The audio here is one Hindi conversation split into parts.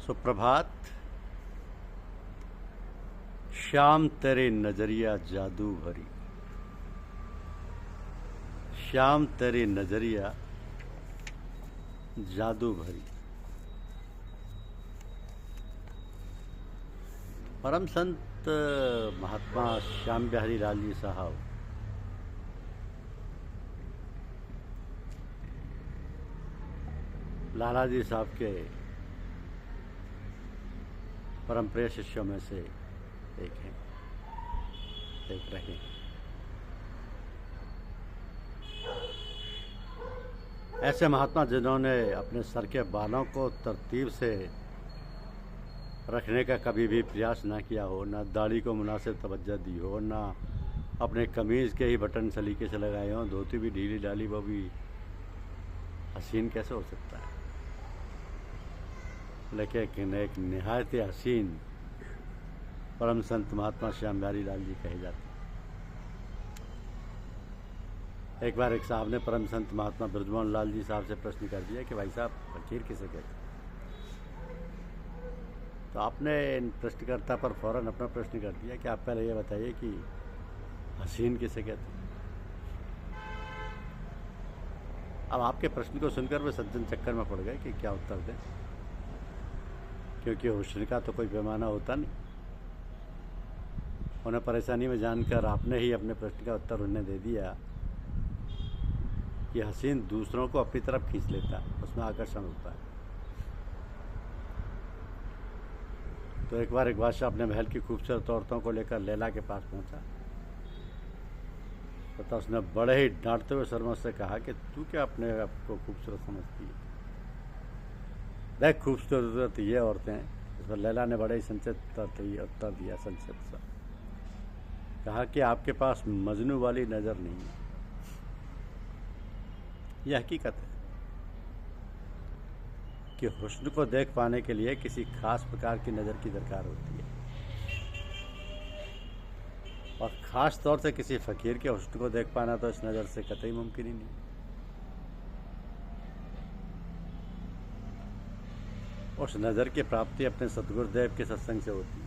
सुप्रभात। श्याम तेरे नजरिया जादू भरी, श्याम तेरी नजरिया जादू भरी। परम संत महात्मा श्याम बिहारी लाल जी साहब लाला जी साहब के परम प्रिय शिष्यों में से एक रहे। ऐसे महात्मा जिन्होंने अपने सर के बालों को तरतीब से रखने का कभी भी प्रयास ना किया हो, ना दाढ़ी को मुनासिब तवज्जो दी हो, ना अपने कमीज़ के ही बटन सलीके से लगाए हों, धोती भी ढीली डाली, वो भी हसीन कैसे हो सकता है। लेकिन एक निहायत हसीन परम संत महात्मा श्याम बिहारी लाल जी कहे जाते हैं। एक बार एक साहब ने परम संत महात्मा ब्रजमोहन लाल जी साहब से प्रश्न कर दिया कि भाई साहब, फकीर किसे कहते हैं? तो आपने इन प्रश्नकर्ता पर फौरन अपना प्रश्न कर दिया कि आप पहले ये बताइए कि हसीन किसे कहते हैं। अब आपके प्रश्न को सुनकर वे सज्जन चक्कर में पड़ गए कि क्या उत्तर दें, क्योंकि हुस्न का तो कोई पैमाना होता नहीं। उन्हें परेशानी में जानकर आपने ही अपने प्रश्न का उत्तर उन्हें दे दिया कि हसीन दूसरों को अपनी तरफ खींच लेता है, उसमें आकर्षण होता है। तो एक बार एक बादशाह अपने महल की खूबसूरत औरतों को लेकर लैला के पास पहुंचा, तथा उसने बड़े ही डांटते हुए शर्मा से कहा कि तू क्या अपने आप को खूबसूरत समझती है? देख खूबसूरत ये औरतें हैं। इस पर लैला ने बड़े ही संचित उत्तर दिया, संचित सा कहा कि आपके पास मजनू वाली नज़र नहीं है। यह हकीकत है कि हुस्न को देख पाने के लिए किसी खास प्रकार की नज़र की दरकार होती है, और ख़ास तौर से किसी फ़कीर के हुस्न को देख पाना तो इस नज़र से कतई मुमकिन ही नहीं। उस नज़र की प्राप्ति अपने सतगुरुदेव के सत्संग से होती है।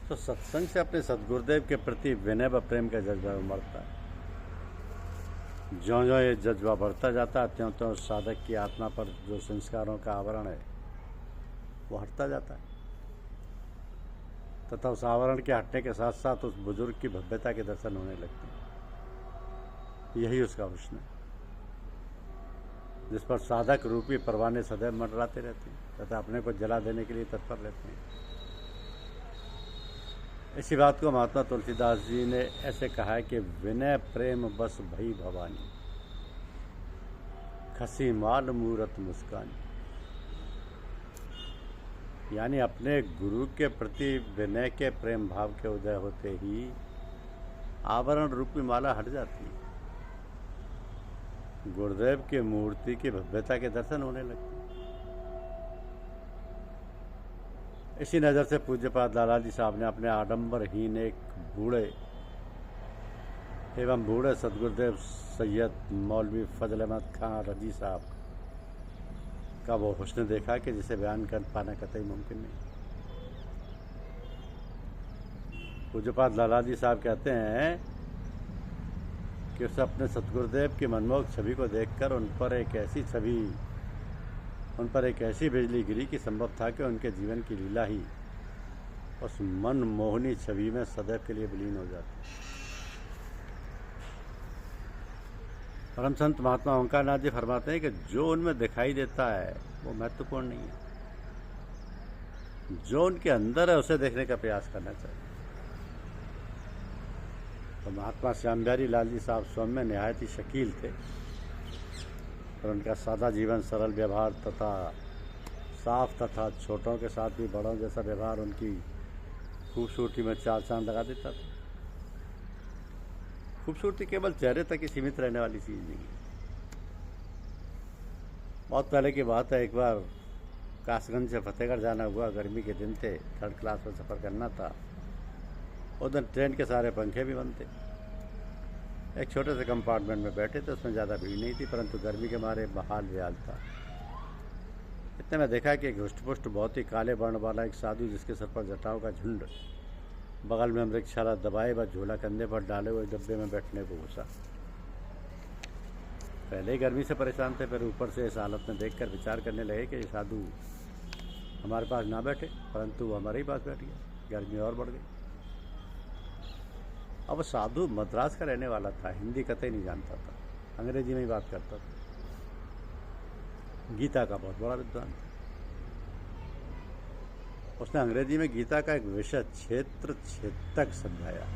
तो सत्संग से अपने सतगुरुदेव के प्रति विनय व प्रेम का जज्बा उमड़ता है। ज्यों-ज्यों ये जज्बा बढ़ता जाता है, त्यों-त्यों साधक की आत्मा पर जो संस्कारों का आवरण है वो हटता जाता है, तथा उस आवरण के हटने के साथ साथ उस बुजुर्ग की भव्यता के दर्शन होने लगते हैं। यही उसका हुस्न है, जिस पर साधक रूपी परवाने सदैव मंडराते रहते हैं तथा अपने को जला देने के लिए तत्पर रहते हैं। इसी बात को महात्मा तुलसीदास जी ने ऐसे कहा है कि विनय प्रेम बस भई भवानी, खसी माल मूरत मुस्कानी। यानी अपने गुरु के प्रति विनय के प्रेम भाव के उदय होते ही आवरण रूपी माला हट जाती है, गुरुदेव की मूर्ति की भव्यता के दर्शन होने लगते हैं। इसी नज़र से पूज्यपाद लाला जी साहब ने अपने आडंबरहीन एक बूढ़े सदगुरुदेव सैयद मौलवी फजल अहमद खान रजी साहब का वो हुस्न देखा कि जिसे बयान कर पाना कतई मुमकिन नहीं। पूज्यपाद लाला जी साहब कहते हैं कि उसे अपने सतगुरुदेव की मनमोहक छवि को देखकर उन पर एक ऐसी बिजली गिरी कि संभव था कि उनके जीवन की लीला ही उस मनमोहनी छवि में सदैव के लिए विलीन हो जाती। परम संत महात्मा ओंकारनाथ जी फरमाते हैं कि जो उनमें दिखाई देता है वो महत्वपूर्ण नहीं है, जो उनके अंदर है उसे देखने का प्रयास करना चाहिए। तो महात्मा श्याम बिहारी लाल जी साहब स्वयं में निहायत ही शकील थे, और उनका सादा जीवन, सरल व्यवहार तथा साफ तथा छोटों के साथ भी बड़ों जैसा व्यवहार उनकी खूबसूरती में चार चांद लगा देता था। खूबसूरती केवल चेहरे तक ही सीमित रहने वाली चीज़ नहीं है। बहुत पहले की बात है, एक बार कासगंज से फतेहगढ़ जाना हुआ, गर्मी के दिन थे, 3rd क्लास में सफ़र करना था। उधर ट्रेन के सारे पंखे भी बंद थे। एक छोटे से कंपार्टमेंट में बैठे थे, उसमें ज़्यादा भीड़ नहीं थी, परंतु गर्मी के मारे बहाल बेहाल था। इतने में देखा कि एक हृष्टपुष्ट बहुत ही काले वर्ण वाला एक साधु, जिसके सर पर जटाओं का झुंड, बगल में अमृतशाला दबाए व झोला कंधे पर डाले हुए डब्बे में बैठने को घुसा। पहले ही गर्मी से परेशान थे, फिर ऊपर से इस हालत में देखकर विचार करने लगे कि ये साधु हमारे पास ना बैठे, परंतु वो हमारे ही पास बैठ गया। गर्मी और बढ़ गई। अब वो साधु मद्रास का रहने वाला था, हिंदी कतई नहीं जानता था, अंग्रेजी में ही बात करता था। गीता का बहुत बड़ा विद्वान था। उसने अंग्रेजी में गीता का एक विषय क्षेत्र क्षेत्रक समझाया।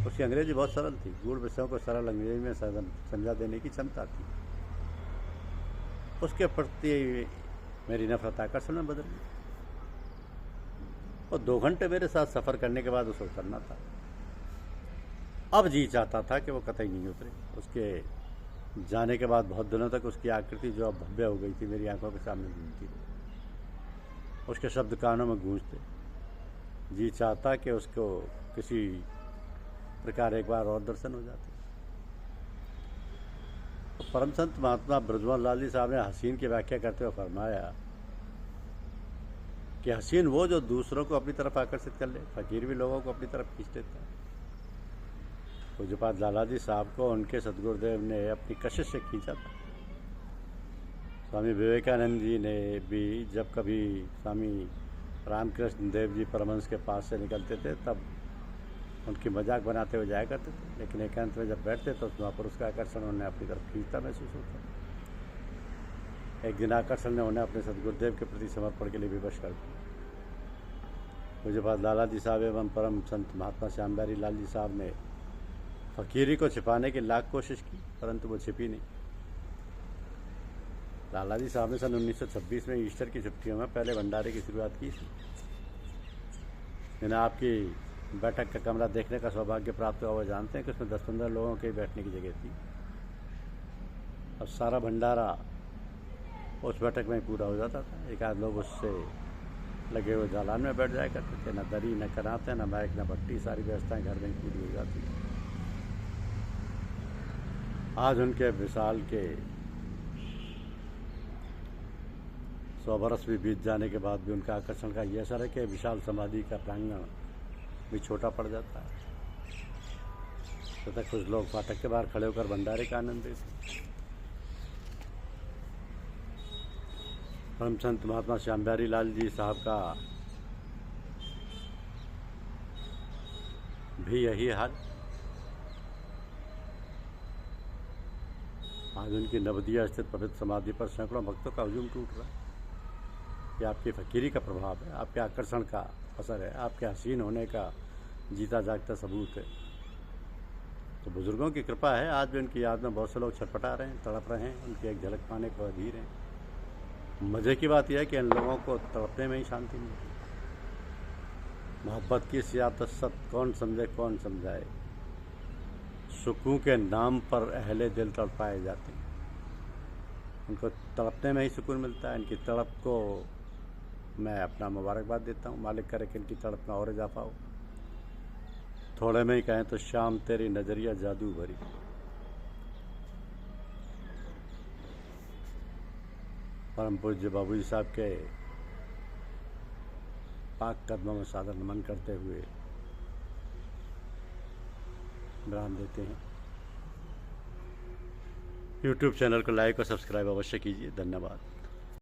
उसकी अंग्रेजी बहुत सरल थी, गूढ़ विषयों को सरल अंग्रेजी में समझा देने की क्षमता थी। उसके प्रति मेरी नफरत आकर्षण में बदल गई। और 2 घंटे मेरे साथ सफ़र करने के बाद उसे उतरना था। अब जी चाहता था कि वो कतई नहीं उतरे। उसके जाने के बाद बहुत दिनों तक उसकी आकृति जो अब भव्य हो गई थी, मेरी आंखों के सामने घूमती रही। उसके शब्द कानों में गूंजते। जी चाहता कि उसको किसी प्रकार एक बार और दर्शन हो जाते। तो परम संत महात्मा ब्रजमोहन लाल जी साहब ने हसीन की व्याख्या करते हुए फरमाया कि हसीन वो जो दूसरों को अपनी तरफ आकर्षित कर ले। फकीर भी लोगों को अपनी तरफ खींच लेता है। पूज्यपाद लाला जी साहब को उनके सदगुरुदेव ने अपनी कशिश से खींचा था। स्वामी विवेकानंद जी ने भी जब कभी स्वामी रामकृष्ण देव जी परमहंस के पास से निकलते थे, तब उनकी मजाक बनाते हुए जाया करते थे, लेकिन एकांत में जब बैठते तो महापुरुष का आकर्षण उन्हें अपनी तरफ खींचता महसूस होता। एक दिन आकर्षण ने उन्हें अपने सदगुरुदेव के प्रति समर्पण के लिए विवश कर दिया। पूज्यपाद लाला जी साहब एवं परम संत महात्मा श्याम बिहारी लाल जी साहब ने फकीरी को छिपाने की लाख कोशिश की, परंतु वो छिपी नहीं। लाला जी साहब ने सन 1926 में ईस्टर की छुट्टियों में पहले भंडारे की शुरुआत की थी। जिन्हें आपकी बैठक का कमरा देखने का सौभाग्य प्राप्त हुआ, वो जानते हैं कि उसमें 10-15 लोगों के बैठने की जगह थी। अब सारा भंडारा उस बैठक में पूरा हो जाता था। एक आध लोग उससे लगे हुए दालान में बैठ जाया करते थे। न दरी, न कराते, न माइक, न भट्टी, सारी व्यवस्थाएं घर में ही पूरी हो जाती थी। आज उनके विशाल के 100 बरस भी बीत जाने के बाद भी उनका आकर्षण का यह असर है कि विशाल समाधि का प्रांगण भी छोटा पड़ जाता है। तथा कुछ लोग फाटक के बाहर खड़े होकर भंडारे का आनंद लेते। परम संत महात्मा श्याम बिहारी लाल जी साहब का भी यही हाल। आज उनकी नवदिया स्थित पवित्र समाधि पर सैकड़ों भक्तों का हुजूम टूट रहा है। ये आपकी फकीरी का प्रभाव है, आपके आकर्षण का असर है, आपके हसीन होने का जीता जागता सबूत है। तो बुजुर्गों की कृपा है, आज भी उनकी याद में बहुत से लोग छटपटा रहे हैं, तड़प रहे हैं, उनकी एक झलक पाने को अधीर हैं। मज़े की बात यह है कि इन लोगों को तड़पने में ही शांति मिलती है। मोहब्बत की सियासत कौन समझे कौन समझाए। सुकून के नाम पर अहले दिल तड़पाए जाते हैं। उनको तड़पने में ही सुकून मिलता है। इनकी तड़प को मैं अपना मुबारकबाद देता हूँ। मालिक करे कि इनकी तड़प में और इजाफा हो। थोड़े में ही कहें तो शाम तेरी नजरिया जादू भरी। परम पूज्य बाबूजी साहब के पाक कदमों में सादर नमन करते हुए विराम देते हैं। YouTube चैनल को लाइक और सब्सक्राइब अवश्य कीजिए। धन्यवाद।